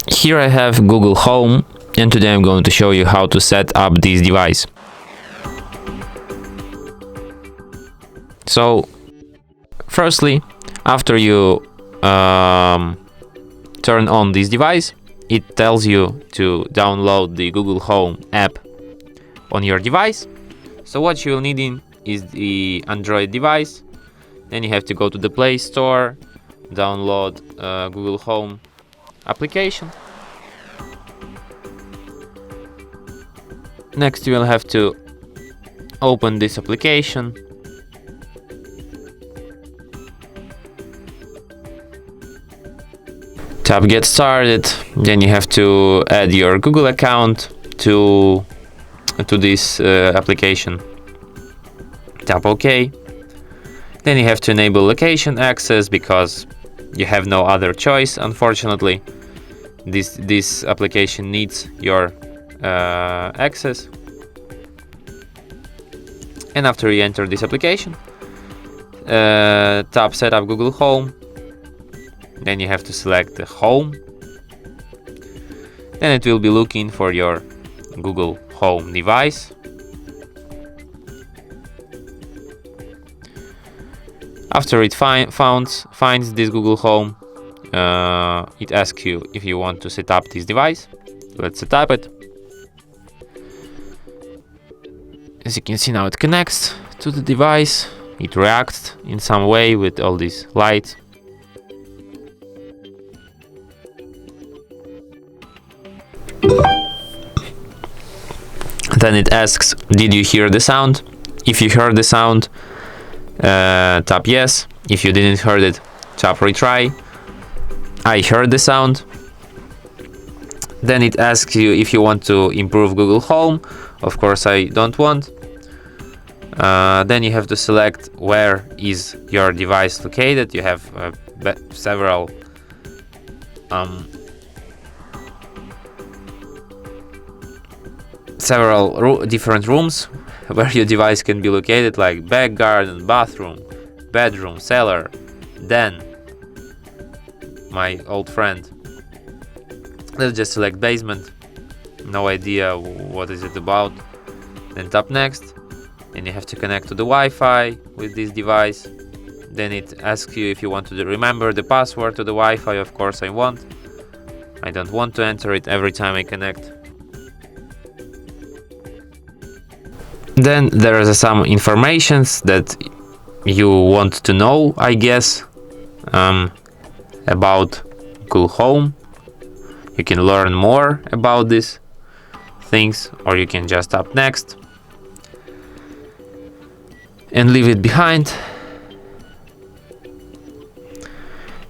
Here I have Google Home, and today I'm going to show you how to set up this device. So, firstly, after you turn on this device, it tells you to download the Google Home app on your device. So what you'll need is the Android device. Then you have to go to the Play Store, download Google Home application. Next you will have to open this application. Tap Get Started. Then you have to add your Google account to this application. Tap OK. Then you have to enable location access because you have no other choice. Unfortunately, this application needs your access. And after you enter this application, tap Set up Google Home. Then you have to select the Home. Then it will be looking for your Google Home device. After it finds this Google Home, it asks you if you want to set up this device. Let's set up it. As you can see, now it connects to the device. It reacts in some way with all these lights. Then it asks, did you hear the sound? If you heard the sound, tap yes. If you didn't heard it, tap retry. I heard the sound. Then it asks you if you want to improve Google Home. Of course I don't want. Then you have to select where is your device located. You have several different rooms where your device can be located, like back garden, bathroom, bedroom, cellar, den. My old friend. Let's just select basement. No idea what is it about. Then tap next. And you have to connect to the Wi-Fi with this device. Then it asks you if you want to remember the password to the Wi-Fi. Of course I want. I don't want to enter it every time I connect. Then there is some informations that you want to know, I guess, about Google Home. You can learn more about these things, or you can just tap next and leave it behind.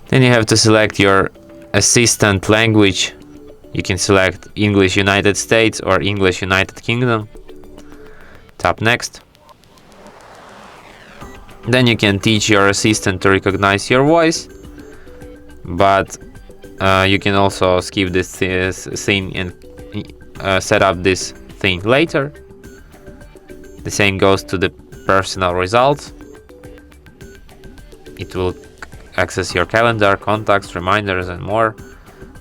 Then you have to select your assistant language. You can select English United States or English United Kingdom. Tap next. Then you can teach your assistant to recognize your voice, but you can also skip this thing and set up this thing later. The same goes to the personal results. It will access your calendar, contacts, reminders, and more.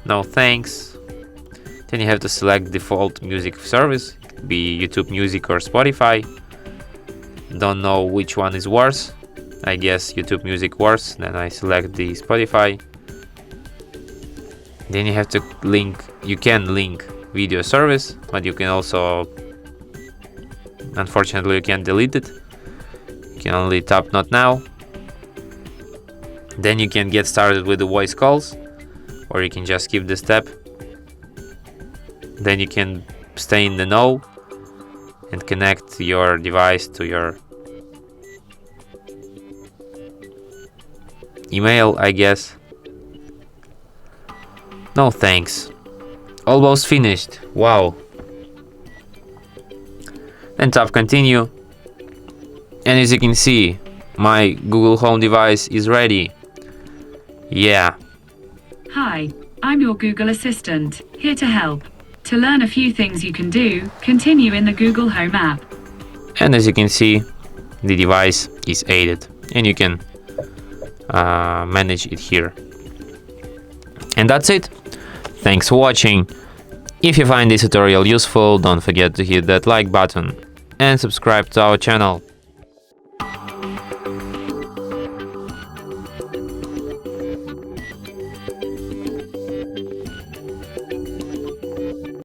No thanks. Then you have to select default music service. It could be YouTube Music or Spotify. Don't know which one is worse. I guess YouTube Music worse. Then I select the Spotify. Then you have to link. You can link video service, but you can also, unfortunately, you can't delete it. You can only tap not now. Then you can get started with the voice calls, or you can just skip the step. Then you can stay in the know and connect your device to your email, I guess. No thanks. Almost finished. Wow. Then tap continue. And as you can see, my Google Home device is ready. Yeah. Hi, I'm your Google Assistant, here to help. To learn a few things you can do, continue in the Google Home app. And as you can see, the device is aided, and you can manage it here. And that's it. Thanks for watching. If you find this tutorial useful, don't forget to hit that like button and subscribe to our channel.